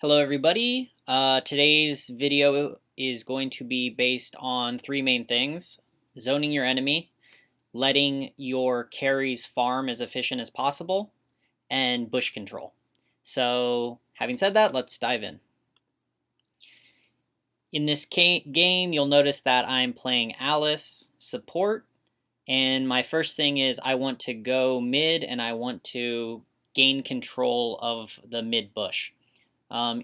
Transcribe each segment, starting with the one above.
Hello everybody. Today's video is going to be based on three main things: zoning your enemy, letting your carries farm as efficient as possible, and bush control. So having said that, let's dive in. In this game, you'll notice that I'm playing Alice support, and my first thing is I want to go mid and I want to gain control of the mid bush.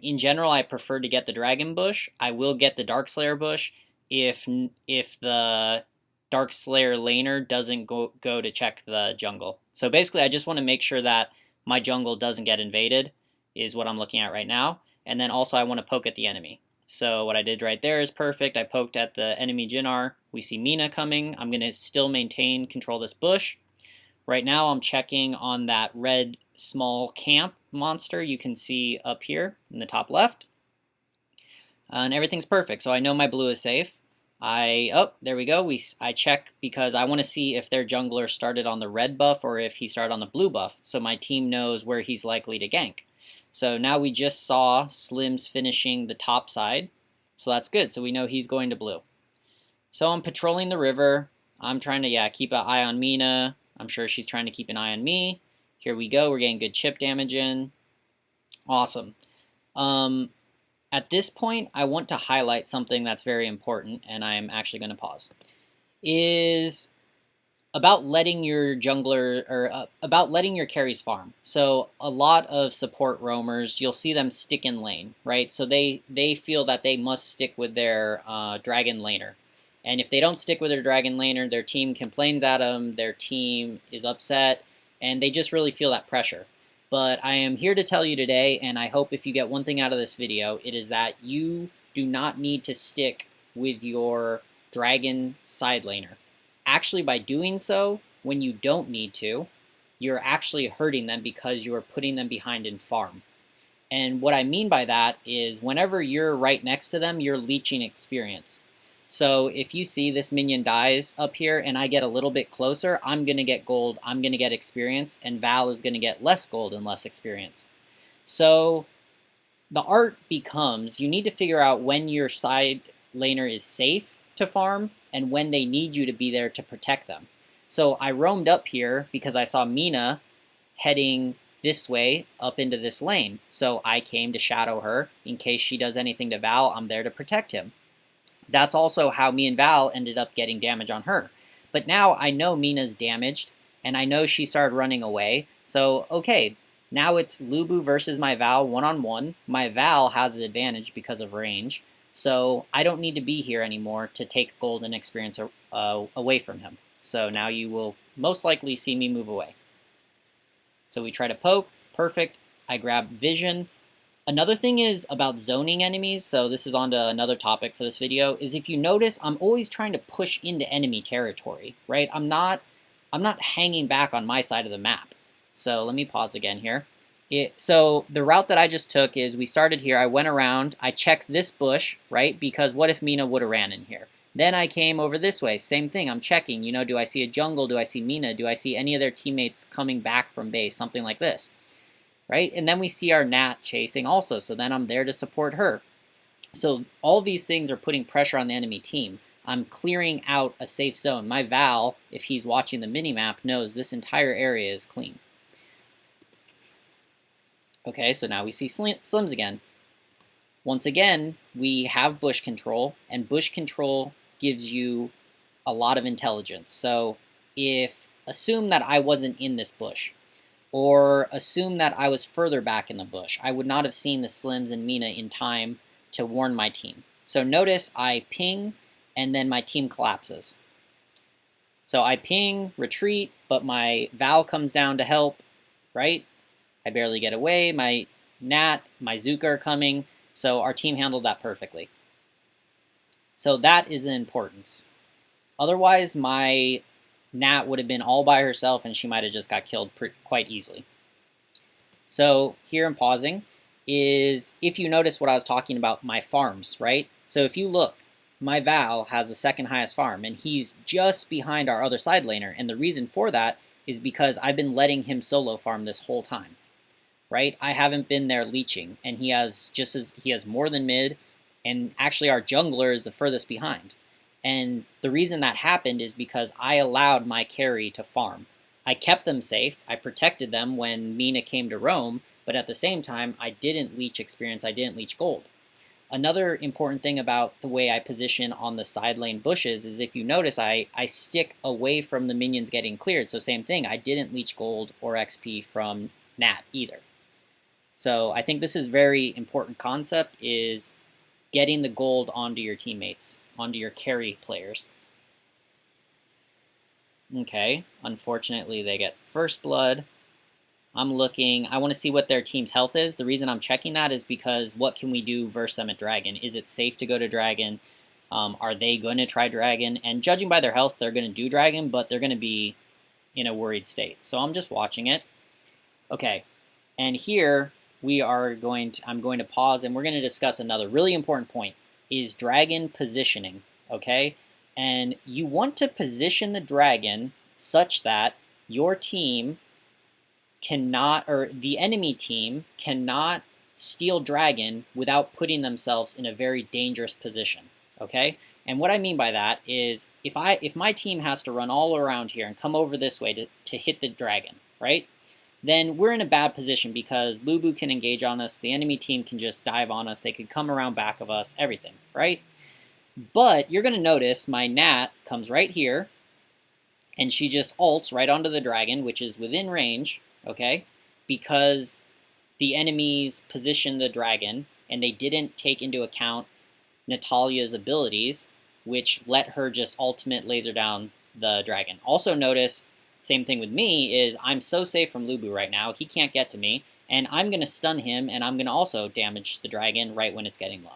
In general, I prefer to get the Dragon Bush. I will get the Darkslayer Bush if the Darkslayer laner doesn't go to check the jungle. So basically, I just want to make sure that my jungle doesn't get invaded, is what I'm looking at right now. And then also I want to poke at the enemy. So what I did right there is perfect. I poked at the enemy Jinnar. We see Mina coming. I'm going to still maintain control this bush. Right now I'm checking on that red small camp monster you can see up here in the top left. And everything's perfect, so I know my blue is safe. There we go. I check because I want to see if their jungler started on the red buff or if he started on the blue buff, so my team knows where he's likely to gank. So now we just saw Slim's finishing the top side, so that's good. So we know he's going to blue. So I'm patrolling the river. I'm trying to keep an eye on Mina. I'm sure she's trying to keep an eye on me. Here we go. We're getting good chip damage in. Awesome. At this point, I want to highlight something that's very important, and I'm actually going to pause. Is about letting your jungler, or about letting your carries farm. So a lot of support roamers, you'll see them stick in lane, right? So they feel that they must stick with their dragon laner. And if they don't stick with their dragon laner, their team complains at them, their team is upset, and they just really feel that pressure. But I am here to tell you today, and I hope if you get one thing out of this video, it is that you do not need to stick with your dragon side laner. Actually, by doing so, when you don't need to, you're actually hurting them because you are putting them behind in farm. And what I mean by that is whenever you're right next to them, you're leeching experience. So if you see this minion dies up here and I get a little bit closer, I'm going to get gold, I'm going to get experience, and Val is going to get less gold and less experience. So the art becomes you need to figure out when your side laner is safe to farm and when they need you to be there to protect them. So I roamed up here because I saw Mina heading this way up into this lane. So I came to shadow her in case she does anything to Val. I'm there to protect him. That's also how me and Val ended up getting damage on her. But now I know Mina's damaged, and I know she started running away. So, okay, now it's Lubu versus my Val one-on-one. My Val has an advantage because of range. So I don't need to be here anymore to take golden experience away from him. So now you will most likely see me move away. So we try to poke. Perfect. I grab vision. Another thing is about zoning enemies, so this is on to another topic for this video, is if you notice, I'm always trying to push into enemy territory, right? I'm not hanging back on my side of the map. So let me pause again here. So the route that I just took is we started here, I went around, I checked this bush, right? Because what if Mina would have ran in here? Then I came over this way, same thing, I'm checking, do I see a jungle, do I see Mina, do I see any of their teammates coming back from base, something like this. Right? And then we see our Nat chasing also, so then I'm there to support her. So all these things are putting pressure on the enemy team. I'm clearing out a safe zone. My Val, if he's watching the minimap, knows this entire area is clean. Okay, so now we see Slims again. Once again, we have bush control, and bush control gives you a lot of intelligence. So assume that I wasn't in this bush, or assume that I was further back in the bush. I would not have seen the Slims and Mina in time to warn my team. So notice I ping, and then my team collapses. So I ping, retreat, but my Val comes down to help, right? I barely get away, my Nat, my Zuka are coming, so our team handled that perfectly. So that is the importance. Otherwise, my Nat would have been all by herself and she might have just got killed quite easily. So here I'm pausing is if you notice what I was talking about, my farms, right? So if you look, my Val has the second highest farm and he's just behind our other side laner, and the reason for that is because I've been letting him solo farm this whole time. right? I haven't been there leeching, and he has more than mid, and actually our jungler is the furthest behind. And the reason that happened is because I allowed my carry to farm. I kept them safe, I protected them when Mina came to roam, but at the same time, I didn't leech experience, I didn't leech gold. Another important thing about the way I position on the side lane bushes is if you notice, I stick away from the minions getting cleared. So same thing, I didn't leech gold or XP from Nat either. So I think this is very important concept is getting the gold onto your teammates, onto your carry players. Okay, unfortunately they get first blood. I'm looking, I want to see what their team's health is. The reason I'm checking that is because what can we do versus them at Dragon? Is it safe to go to Dragon? Are they going to try Dragon? And judging by their health, they're going to do Dragon, but they're going to be in a worried state. So I'm just watching it. Okay, and here I'm going to pause and we're going to discuss another really important point is Dragon positioning, okay? And you want to position the Dragon such that your team cannot, or the enemy team cannot steal Dragon without putting themselves in a very dangerous position, okay? And what I mean by that is if my team has to run all around here and come over this way to hit the Dragon, right? Then we're in a bad position because Lubu can engage on us, the enemy team can just dive on us, they could come around back of us, everything, right? But you're going to notice my Nat comes right here, and she just ults right onto the Dragon, which is within range, okay? Because the enemies positioned the Dragon, and they didn't take into account Natalia's abilities, which let her just ultimate laser down the Dragon. Also notice, same thing with me, is I'm so safe from Lubu right now, he can't get to me, and I'm going to stun him, and I'm going to also damage the Dragon right when it's getting low.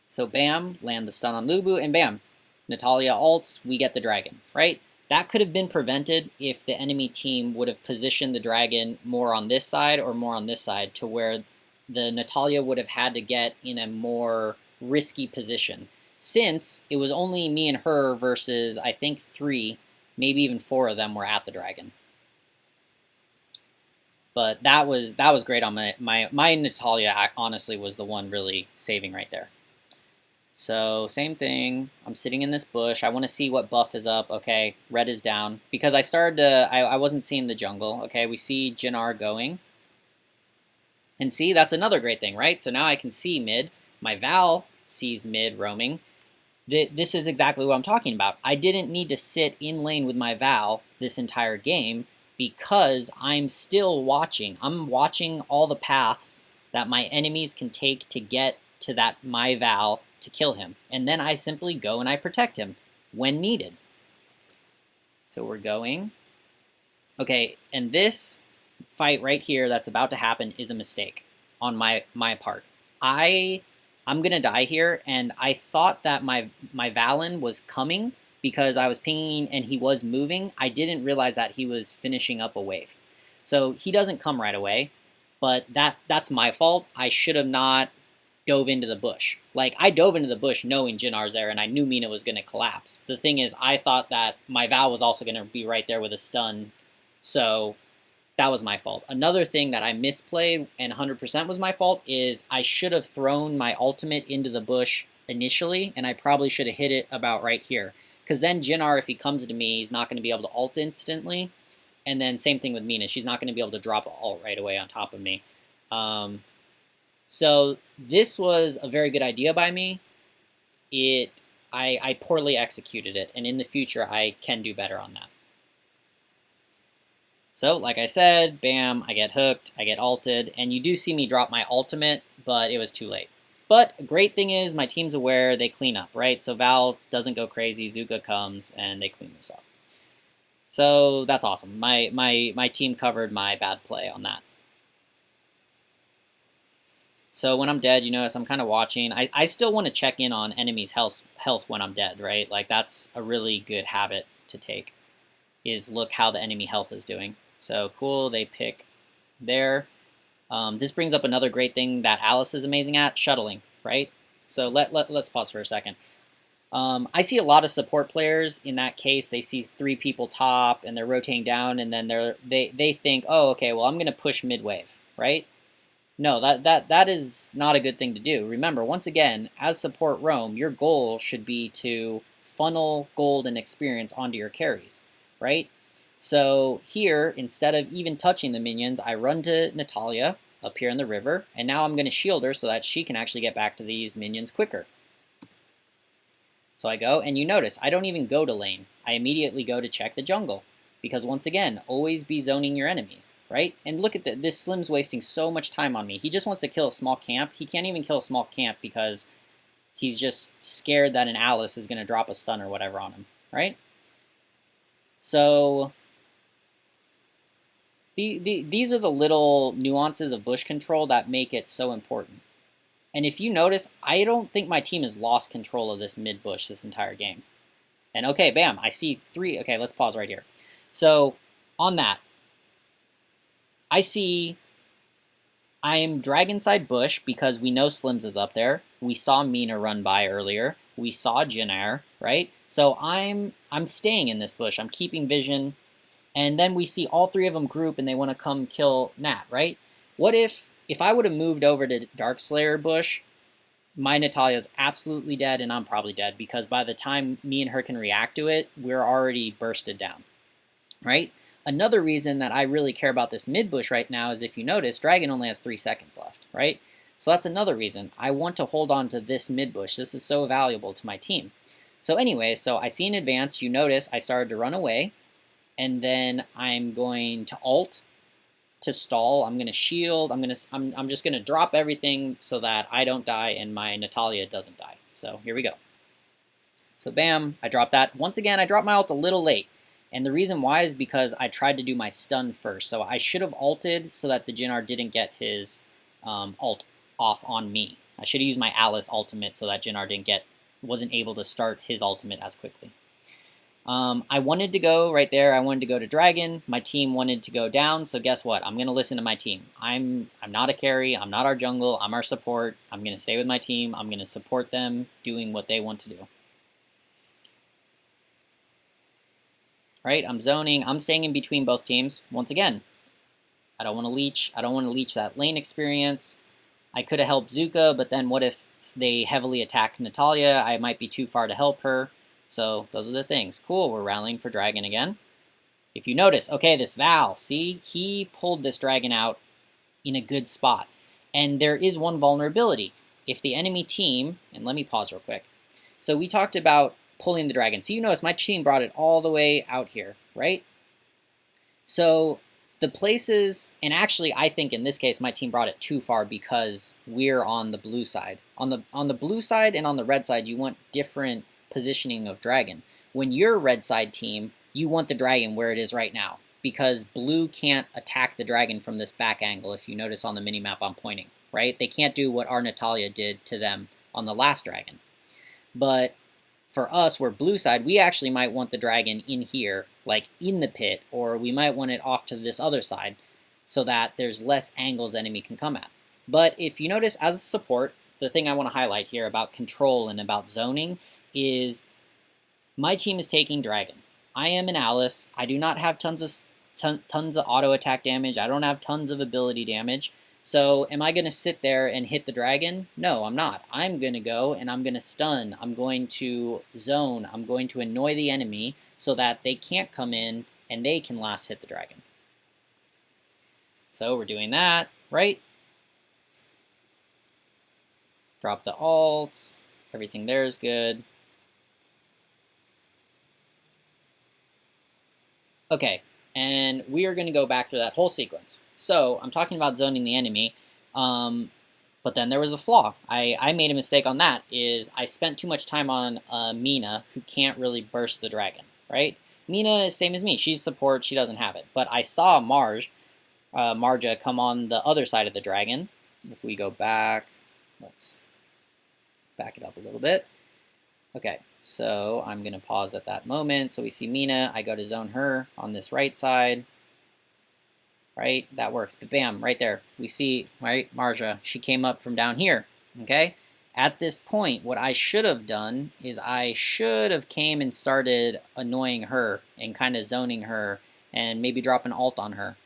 So bam, land the stun on Lubu, and bam, Natalia ults, we get the Dragon, right? That could have been prevented if the enemy team would have positioned the Dragon more on this side or more on this side to where the Natalia would have had to get in a more risky position. Since it was only me and her versus, I think, 3, maybe even 4 of them were at the Dragon. But that was great on my Natalia, honestly, was the one really saving right there. So same thing, I'm sitting in this bush, I want to see what buff is up, okay, red is down, because I started to, I wasn't seeing the jungle, okay, we see Jinnar going, and see, that's another great thing, right, so now I can see mid, my Val sees mid roaming, this is exactly what I'm talking about, I didn't need to sit in lane with my Val this entire game, because I'm still watching, I'm watching all the paths that my enemies can take to get to that my Val to kill him, and then I simply go and I protect him when needed. So we're going. Okay, and this fight right here that's about to happen is a mistake on my part. I'm gonna die here, and I thought that my Valen was coming because I was pinging and he was moving. I didn't realize that he was finishing up a wave. So he doesn't come right away, but that's my fault. I should have not dove into the bush. Like, I dove into the bush knowing Jinnar's there, and I knew Mina was going to collapse. The thing is, I thought that my Val was also going to be right there with a stun, so that was my fault. Another thing that I misplayed, and 100% was my fault, is I should have thrown my ultimate into the bush initially, and I probably should have hit it about right here. Because then Jinnar, if he comes to me, he's not going to be able to ult instantly, and then same thing with Mina, she's not going to be able to drop an ult right away on top of me. So this was a very good idea by me. I poorly executed it, and in the future I can do better on that. So like I said, bam, I get hooked, I get ulted, and you do see me drop my ultimate, but it was too late. But a great thing is my team's aware, they clean up, right? So Val doesn't go crazy, Zuka comes, and they clean this up. So that's awesome. My team covered my bad play on that. So when I'm dead, you notice I'm kind of watching. I still want to check in on enemies' health when I'm dead, right? Like, that's a really good habit to take, is look how the enemy health is doing. So cool, they pick there. This brings up another great thing that Alice is amazing at, shuttling, right? So let's pause for a second. I see a lot of support players in that case. They see 3 people top and they're rotating down, and then they think, oh, okay, well, I'm going to push mid wave, right? No, that is not a good thing to do. Remember, once again, as support roam, your goal should be to funnel gold and experience onto your carries, right? So here, instead of even touching the minions, I run to Natalia up here in the river, and now I'm going to shield her so that she can actually get back to these minions quicker. So I go, and you notice, I don't even go to lane. I immediately go to check the jungle. Because once again, always be zoning your enemies, right? And look at this Slim's wasting so much time on me. He just wants to kill a small camp. He can't even kill a small camp because he's just scared that an Alice is going to drop a stun or whatever on him, right? So these are the little nuances of bush control that make it so important. And if you notice, I don't think my team has lost control of this mid bush this entire game. And okay, bam, I see 3. Okay, let's pause right here. So on that, I see I am dragon side bush because we know Slims is up there. We saw Mina run by earlier. We saw Jinair, right? So I'm staying in this bush. I'm keeping vision. And then we see all 3 of them group and they want to come kill Nat, right? What if I would have moved over to Darkslayer bush, my Natalia's absolutely dead and I'm probably dead because by the time me and her can react to it, we're already bursted down, right? Another reason that I really care about this mid bush right now is if you notice, Dragon only has 3 seconds left, right? So that's another reason. I want to hold on to this mid bush. This is so valuable to my team. So anyway, so I see in advance, you notice I started to run away, and then I'm going to ult to stall. I'm going to shield. I'm just going to drop everything so that I don't die and my Natalia doesn't die. So here we go. So bam, I dropped that. Once again, I dropped my ult a little late. And the reason why is because I tried to do my stun first. So I should have ulted so that the Jhinnar didn't get his ult off on me. I should have used my Alice ultimate so that Jhinnar wasn't able to start his ultimate as quickly. I wanted to go right there. I wanted to go to Dragon. My team wanted to go down. So guess what? I'm going to listen to my team. I'm not a carry. I'm not our jungle. I'm our support. I'm going to stay with my team. I'm going to support them doing what they want to do. Right? I'm zoning. I'm staying in between both teams. Once again, I don't want to leech. I don't want to leech that lane experience. I could have helped Zuka, but then what if they heavily attack Natalia? I might be too far to help her. So those are the things. Cool, we're rallying for Dragon again. If you notice, okay, this Val, see? He pulled this Dragon out in a good spot. And there is one vulnerability. If the enemy team, and let me pause real quick. So we talked about pulling the Dragon. So you notice my team brought it all the way out here, right? So the places, and actually I think in this case my team brought it too far because we're on the blue side. On the blue side and on the red side you want different positioning of Dragon. When you're red side team, you want the Dragon where it is right now because blue can't attack the Dragon from this back angle if you notice on the minimap I'm pointing, right? They can't do what our Natalia did to them on the last Dragon. But for us, we're blue side, we actually might want the Dragon in here, like in the pit, or we might want it off to this other side so that there's less angles the enemy can come at. But if you notice as a support, the thing I want to highlight here about control and about zoning is my team is taking Dragon. I am an Alice. I do not have tons of auto attack damage. I don't have tons of ability damage. So am I going to sit there and hit the Dragon? No, I'm not. I'm going to go and I'm going to stun. I'm going to zone. I'm going to annoy the enemy so that they can't come in and they can last hit the Dragon. So we're doing that, right? Drop the ults. Everything there is good. Okay, and we are going to go back through that whole sequence. So I'm talking about zoning the enemy, but then there was a flaw. I made a mistake on that, is I spent too much time on Mina, who can't really burst the Dragon, right? Mina is same as me. She's support. She doesn't have it. But I saw Marja come on the other side of the Dragon. If we go back, let's back it up a little bit. Okay. So I'm going to pause at that moment. So we see Mina. I go to zone her on this right side. Right? That works. But bam, right there. We see, right, Marja. She came up from down here. Okay? At this point, what I should have done is I should have came and started annoying her and kind of zoning her and maybe drop an ult on her.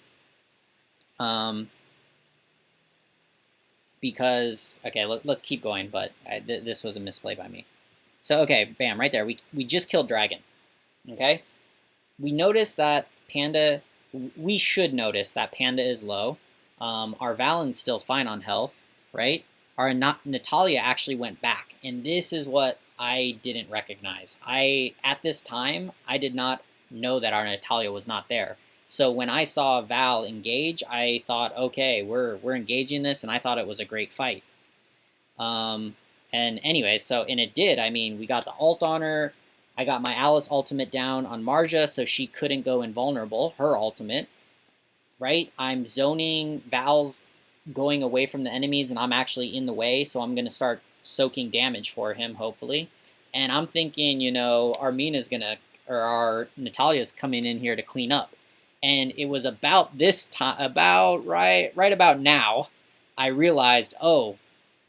Because, okay, let's keep going, but this was a misplay by me. So, okay, bam, right there. We just killed Dragon, okay? We notice that Panda, we should notice that Panda is low. Our Valen's still fine on health, right? Our Natalia actually went back, and this is what I didn't recognize. At this time, I did not know that our Natalia was not there. So when I saw Val engage, I thought, okay, we're engaging this, and I thought it was a great fight. And anyway, and it did. I mean, we got the ult on her. I got my Alice ultimate down on Marja, so she couldn't go invulnerable, her ultimate, right? I'm zoning, Val's going away from the enemies, and I'm actually in the way, so I'm going to start soaking damage for him, hopefully. And I'm thinking, you know, our Natalia's coming in here to clean up. And it was about this time, right about now, I realized, oh,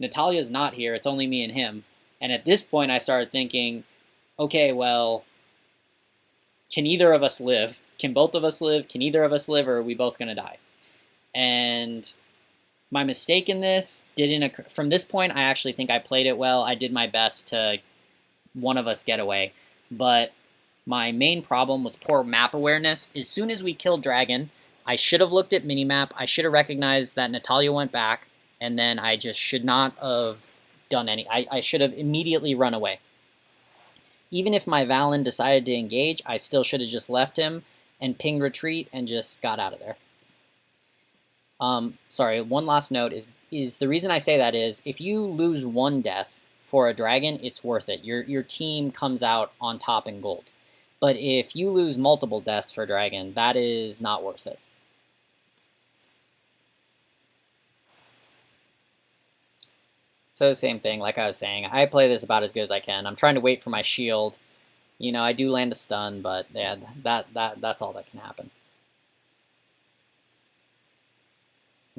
Natalia's not here, it's only me and him. And at this point, I started thinking, okay, well, can either of us live? Can both of us live? Can either of us live, or are we both going to die? And my mistake in this didn't occur. From this point, I actually think I played it well. I did my best to one of us get away. But my main problem was poor map awareness. As soon as we killed Dragon, I should have looked at minimap. I should have recognized that Natalia went back, and then I just should not have done any. I should have immediately run away. Even if my Valen decided to engage, I still should have just left him and pinged retreat and just got out of there. Sorry, one last note is the reason I say that is if you lose one death for a dragon, it's worth it. Your team comes out on top in gold. But if you lose multiple deaths for dragon, that is not worth it. So same thing, like I was saying, I play this about as good as I can. I'm trying to wait for my shield. You know, I do land a stun, but yeah, that's all that can happen.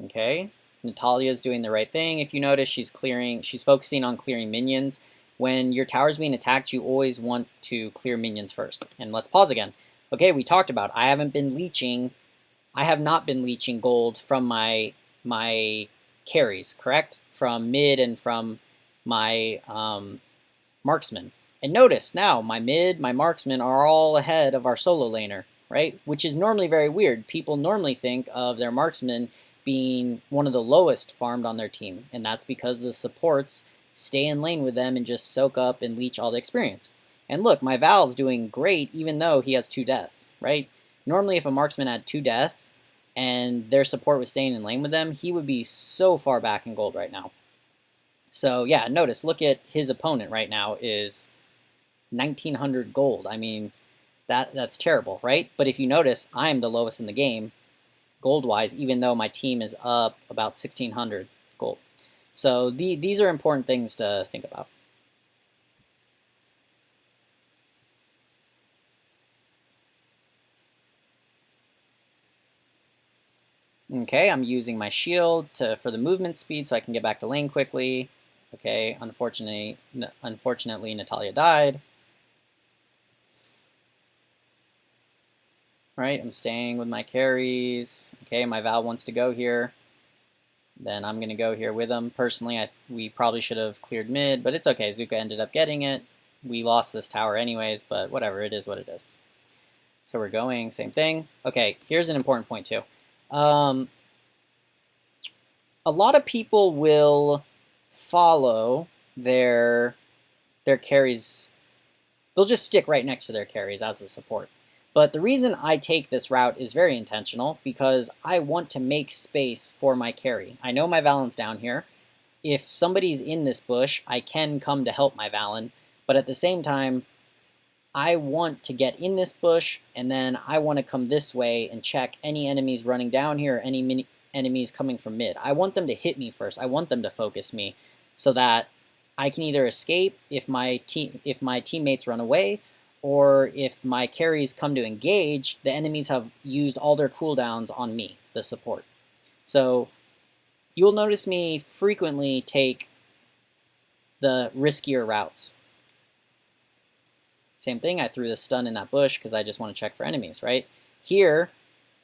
Okay, Natalia's doing the right thing. If you notice, she's focusing on clearing minions. When your tower's being attacked, you always want to clear minions first. And let's pause again. Okay, we talked about I have not been leeching gold from my carries, correct? From mid and from my marksman. And notice now, my mid, my marksman are all ahead of our solo laner, right? Which is normally very weird. People normally think of their marksman being one of the lowest farmed on their team, and that's because the supports stay in lane with them and just soak up and leech all the experience. And look, my Val's doing great even though he has 2 deaths, right? Normally if a marksman had 2 deaths and their support was staying in lane with them, he would be so far back in gold right now. So yeah, notice, look at his opponent right now is 1900 gold. I mean, that's terrible, right? But if you notice, I'm the lowest in the game, gold-wise, even though my team is up about 1600 gold. So these are important things to think about. Okay, I'm using my shield for the movement speed so I can get back to lane quickly. Okay, unfortunately Natalia died. Right, I'm staying with my carries. Okay, my Val wants to go here. Then I'm going to go here with him. Personally, we probably should have cleared mid, but it's okay. Zuka ended up getting it. We lost this tower anyways, but whatever, it is what it is. So we're going, same thing. Okay, here's an important point too. A lot of people will follow their carries. They'll just stick right next to their carries as the support. But the reason I take this route is very intentional because I want to make space for my carry. I know my Valen's down here. If somebody's in this bush, I can come to help my Valen. But at the same time, I want to get in this bush, and then I want to come this way and check any enemies running down here, or any enemies coming from mid. I want them to hit me first. I want them to focus me so that I can either escape if my teammates run away, or if my carries come to engage, the enemies have used all their cooldowns on me, the support. So you'll notice me frequently take the riskier routes. Same thing, I threw the stun in that bush because I just want to check for enemies, right? Here,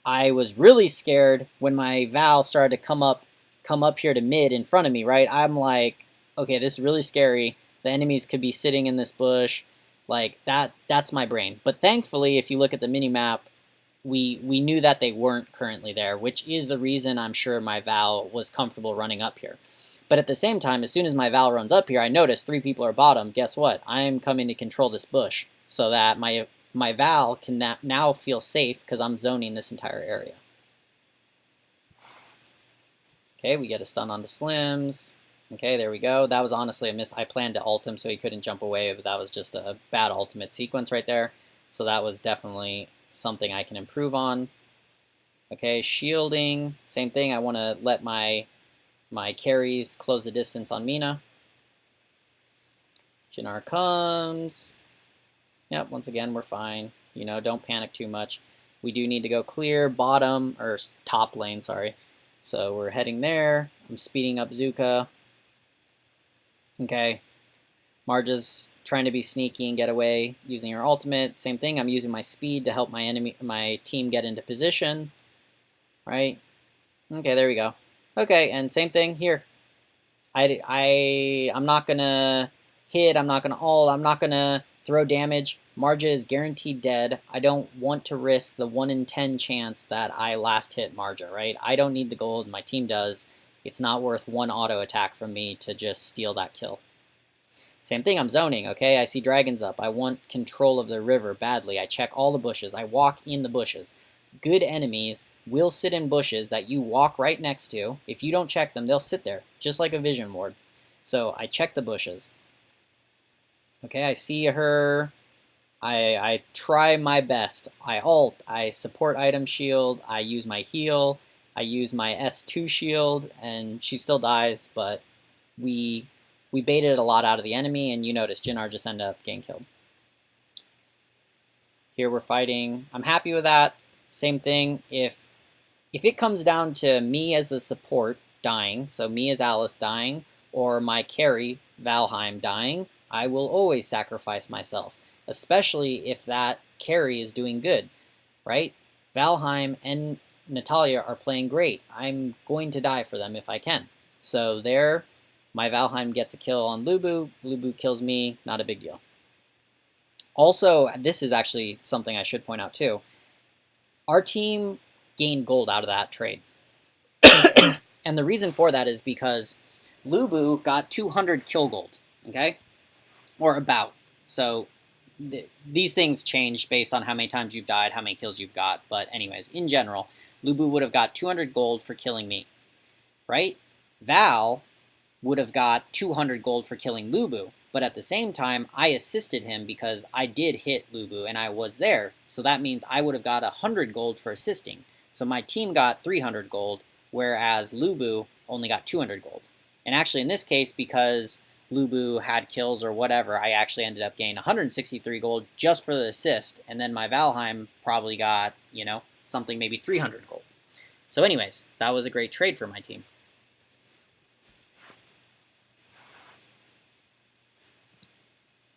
I was really scared when my Val started to come up here to mid in front of me, right? I'm like, okay, this is really scary. The enemies could be sitting in this bush. Like, that's my brain. But thankfully, if you look at the mini-map, we knew that they weren't currently there, which is the reason I'm sure my Val was comfortable running up here. But at the same time, as soon as my Val runs up here, I notice 3 people are bottom. Guess what? I'm coming to control this bush so that my Val can now feel safe because I'm zoning this entire area. Okay, we get a stun on the Slims. Okay, there we go. That was honestly a miss. I planned to ult him so he couldn't jump away, but that was just a bad ultimate sequence right there. So that was definitely something I can improve on. Okay, shielding. Same thing. I want to let my carries close the distance on Mina. Jinnar comes. Yep, once again, we're fine. You know, don't panic too much. We do need to go clear bottom, or top lane, sorry. So we're heading there. I'm speeding up Zuka. Okay. Marja's trying to be sneaky and get away using her ultimate. Same thing, I'm using my speed to help my team get into position. Right? Okay, there we go. Okay, and same thing here. I'm not gonna hit, I'm not gonna ult, I'm not gonna throw damage. Marja is guaranteed dead. I don't want to risk the 1 in 10 chance that I last hit Marja, right? I don't need the gold, my team does. It's not worth 1 auto attack from me to just steal that kill. Same thing, I'm zoning, okay? I see dragons up. I want control of the river badly. I check all the bushes. I walk in the bushes. Good enemies will sit in bushes that you walk right next to. If you don't check them, they'll sit there, just like a vision ward. So I check the bushes. Okay, I see her. I try my best. I ult, I support item shield, I use my heal, I use my S2 shield, and she still dies, but we baited a lot out of the enemy, and you notice Jinnar just ended up getting killed. Here we're fighting. I'm happy with that. Same thing, if it comes down to me as a support dying, so me as Alice dying, or my carry, Valheim, dying, I will always sacrifice myself, especially if that carry is doing good, right? Valheim and Natalia are playing great. I'm going to die for them if I can. So there, my Valheim gets a kill on Lubu. Lubu kills me, not a big deal. Also, this is actually something I should point out too. Our team gained gold out of that trade. And the reason for that is because Lubu got 200 kill gold, okay? Or about. So these things change based on how many times you've died, how many kills you've got. But anyways, in general, Lubu would have got 200 gold for killing me, right? Val would have got 200 gold for killing Lubu. But at the same time, I assisted him because I did hit Lubu and I was there. So that means I would have got 100 gold for assisting. So my team got 300 gold, whereas Lubu only got 200 gold. And actually in this case, because Lubu had kills or whatever, I actually ended up gaining 163 gold just for the assist. And then my Valheim probably got, you know, something maybe 300 gold. So anyways, that was a great trade for my team.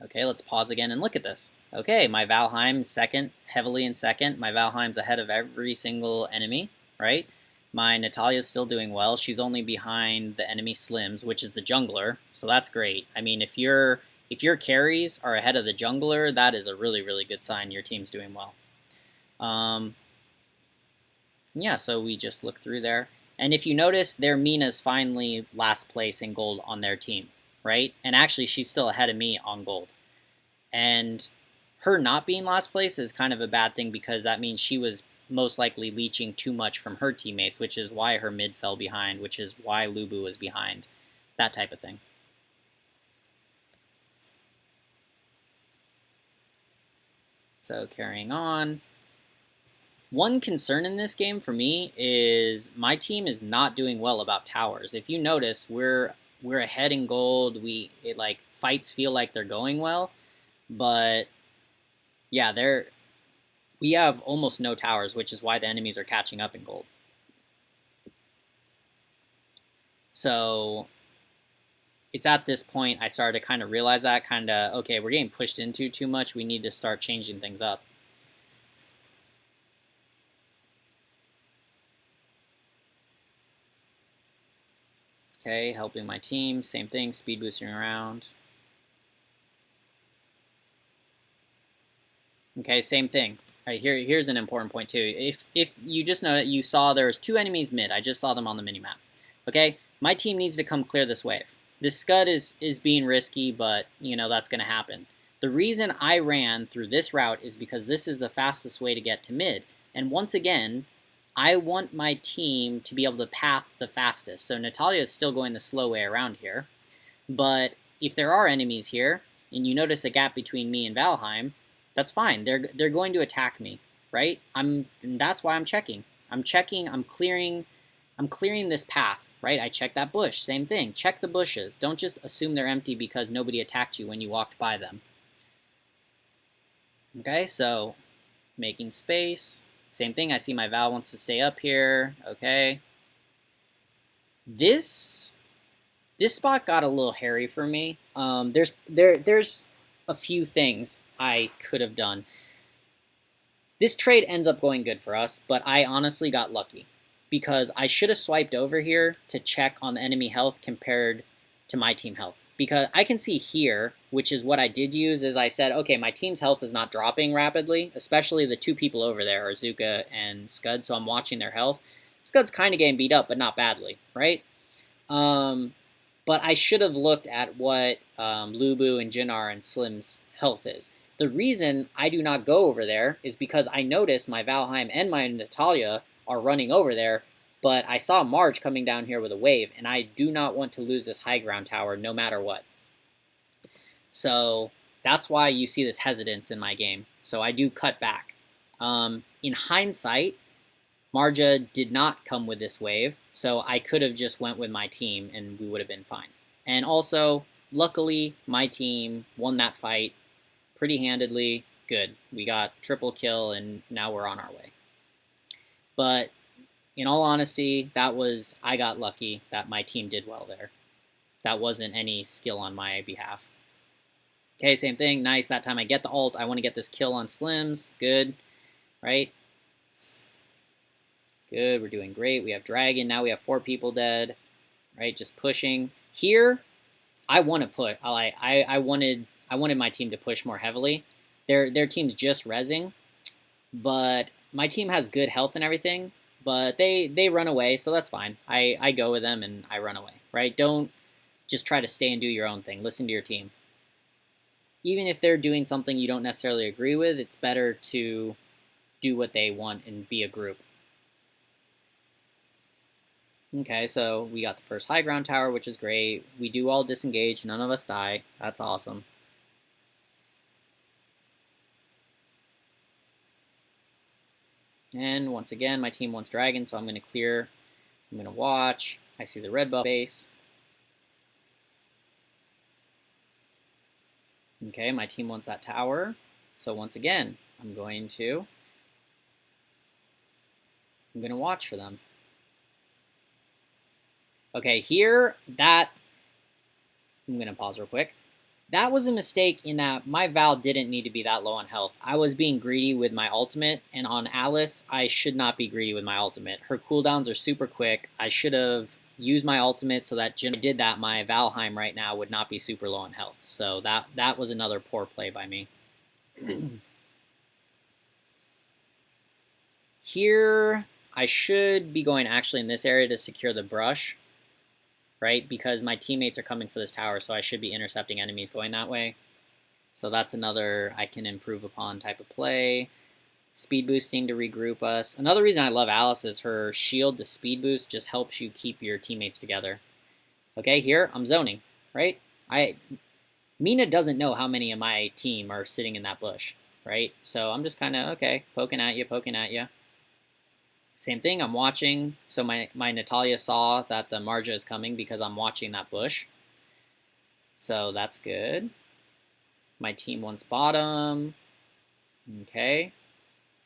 Okay, let's pause again and look at this. Okay, my Valheim second, heavily in second. My Valheim's ahead of every single enemy, right? My Natalia's still doing well. She's only behind the enemy Slims, which is the jungler, so that's great. I mean, if your carries are ahead of the jungler, that is a really, really good sign your team's doing well. Yeah, so we just look through there. And if you notice, their Mina's finally last place in gold on their team, right? And actually, she's still ahead of me on gold. And her not being last place is kind of a bad thing because that means she was most likely leeching too much from her teammates, which is why her mid fell behind, which is why Lubu was behind, that type of thing. So carrying on. One concern in this game for me is my team is not doing well about towers. If you notice, we're ahead in gold. Like fights feel like they're going well, but yeah, we have almost no towers, which is why the enemies are catching up in gold. So it's at this point I started to kind of realize that, okay, we're getting pushed into too much. We need to start changing things up. Okay, helping my team, same thing, speed boosting around. Okay, same thing. All right, here's an important point too. If you just know that you saw there's 2 enemies mid, I just saw them on the minimap. Okay, my team needs to come clear this wave. This scud is being risky, but you know that's going to happen. The reason I ran through this route is because this is the fastest way to get to mid. And once again, I want my team to be able to path the fastest. So Natalia is still going the slow way around here. But if there are enemies here, and you notice a gap between me and Valheim, that's fine. They're going to attack me, right? And that's why I'm checking. I'm clearing this path, right? I check that bush, same thing. Check the bushes. Don't just assume they're empty because nobody attacked you when you walked by them. Okay, so making space. Same thing, I see my Val wants to stay up here. Okay. This spot got a little hairy for me. There's a few things I could have done. This trade ends up going good for us, but I honestly got lucky because I should have swiped over here to check on the enemy health compared to my team health. Because I can see here, which is what I did use, is I said, okay, my team's health is not dropping rapidly, especially the 2 people over there, Arzuka and Scud, so I'm watching their health. Scud's kind of getting beat up, but not badly, right? But I should have looked at what Lubu and Jinnar and Slim's health is. The reason I do not go over there is because I noticed my Valheim and my Natalia are running over there, but I saw Marge coming down here with a wave, and I do not want to lose this high ground tower no matter what. So that's why you see this hesitance in my game. So I do cut back. In hindsight, Marja did not come with this wave, so I could have just went with my team and we would have been fine. And also, luckily, my team won that fight pretty handedly. Good. We got triple kill and now we're on our way. But in all honesty, I got lucky that my team did well there. That wasn't any skill on my behalf. Okay, same thing. Nice. That time I get the ult. I want to get this kill on Slims. Good. Right? Good. We're doing great. We have Dragon. Now we have 4 people dead. Right? Just pushing. Here, I want to put. I wanted my team to push more heavily. Their team's just rezzing, but my team has good health and everything. But they run away, so that's fine. I go with them and I run away. Right? Don't just try to stay and do your own thing. Listen to your team. Even if they're doing something you don't necessarily agree with, it's better to do what they want and be a group. Okay, so we got the first high ground tower, which is great. We do all disengage. None of us die. That's awesome. And once again, my team wants dragon, so I'm going to clear. I'm going to watch. I see the red buff base. Okay, my team wants that tower. So once again, I'm going to watch for them. Okay, here, I'm going to pause real quick. That was a mistake in that my Val didn't need to be that low on health. I was being greedy with my ultimate, and on Alice, I should not be greedy with my ultimate. Her cooldowns are super quick. I should have used my ultimate so that when I did that, my Valheim right now would not be super low on health. So that was another poor play by me. Here, I should be going actually in this area to secure the brush, right? Because my teammates are coming for this tower, so I should be intercepting enemies going that way. So that's another I can improve upon type of play. Speed boosting to regroup us. Another reason I love Alice is her shield to speed boost just helps you keep your teammates together. Okay, here, I'm zoning, right? Mina doesn't know how many of my team are sitting in that bush, right? So I'm just kind of, okay, poking at you. Same thing, I'm watching. So my Natalia saw that the Marja is coming because I'm watching that bush. So that's good. My team wants bottom. Okay.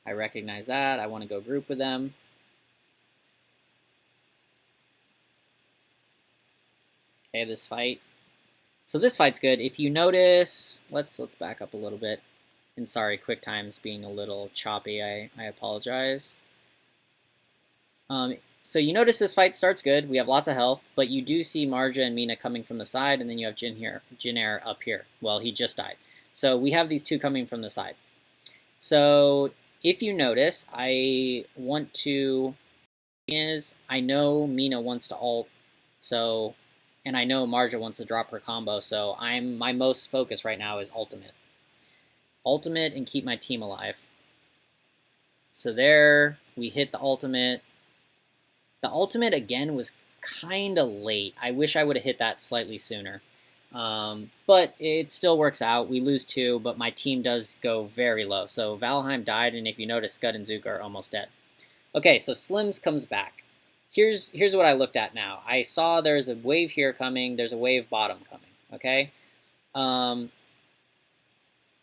I recognize that. I want to go group with them. Okay, this fight So this fight's good. If you notice, let's back up a little bit. And sorry, QuickTime's being a little choppy. I apologize. So you notice this fight starts good. We have lots of health, but you do see Marja and Mina coming from the side, and then you have Jin up here. Well, he just died. So we have these two coming from the side. So if you notice, I know Mina wants to ult, so, and I know Marja wants to drop her combo, so my most focus right now is ultimate. Ultimate and keep my team alive. So there, we hit the ultimate. The ultimate, again, was kind of late. I wish I would have hit that slightly sooner. But it still works out. We lose 2, but my team does go very low. So Valheim died, and if you notice, Scud and Zuka are almost dead. Okay, so Slims comes back. Here's what I looked at now. I saw there's a wave here coming. There's a wave bottom coming, okay?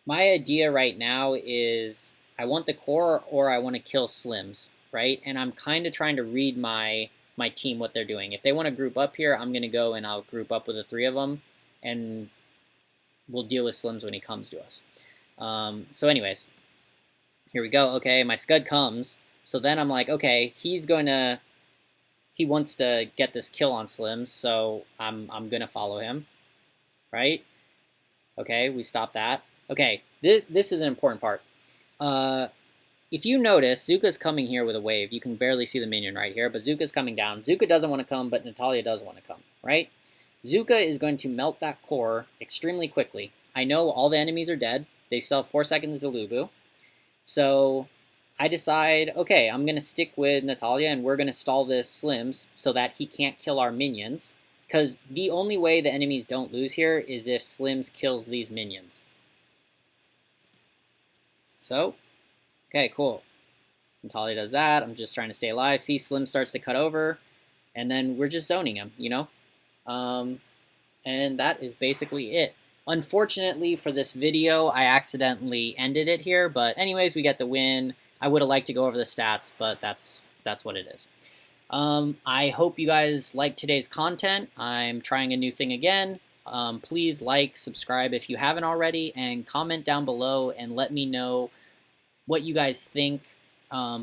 My idea right now is I want the core or I want to kill Slims, right? And I'm kind of trying to read my team, what they're doing. If they want to group up here, I'm going to go and I'll group up with the 3 of them, and we'll deal with Slims when he comes to us. So anyways, here we go. Okay, my Scud comes. So then I'm like, okay, he wants to get this kill on Slims, so I'm going to follow him, right? Okay, we stop that. Okay, this is an important part. If you notice, Zuka's coming here with a wave. You can barely see the minion right here, but Zuka's coming down. Zuka doesn't want to come, but Natalia does want to come, right? Zuka is going to melt that core extremely quickly. I know all the enemies are dead. They still have 4 seconds to Lubu. So I decide, okay, I'm going to stick with Natalia, and we're going to stall this Slims so that he can't kill our minions. Because the only way the enemies don't lose here is if Slims kills these minions. So, okay, cool. Natalia does that. I'm just trying to stay alive. See, Slim starts to cut over, and then we're just zoning him, you know? And that is basically it. Unfortunately for this video, I accidentally ended it here, but anyways, we get the win. I would have liked to go over the stats, but that's what it is. I hope you guys liked today's content. I'm trying a new thing again. Please like, subscribe if you haven't already, and comment down below and let me know what you guys think.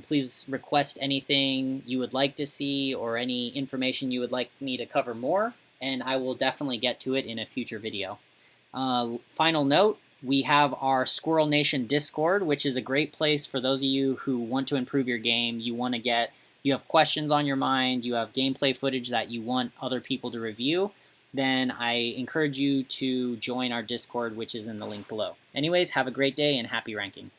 Please request anything you would like to see or any information you would like me to cover more, and I will definitely get to it in a future video. Final note, we have our Squirrel Nation Discord, which is a great place for those of you who want to improve your game. You have questions on your mind, you have gameplay footage that you want other people to review, then I encourage you to join our Discord, which is in the link below. Anyways, have a great day and happy ranking.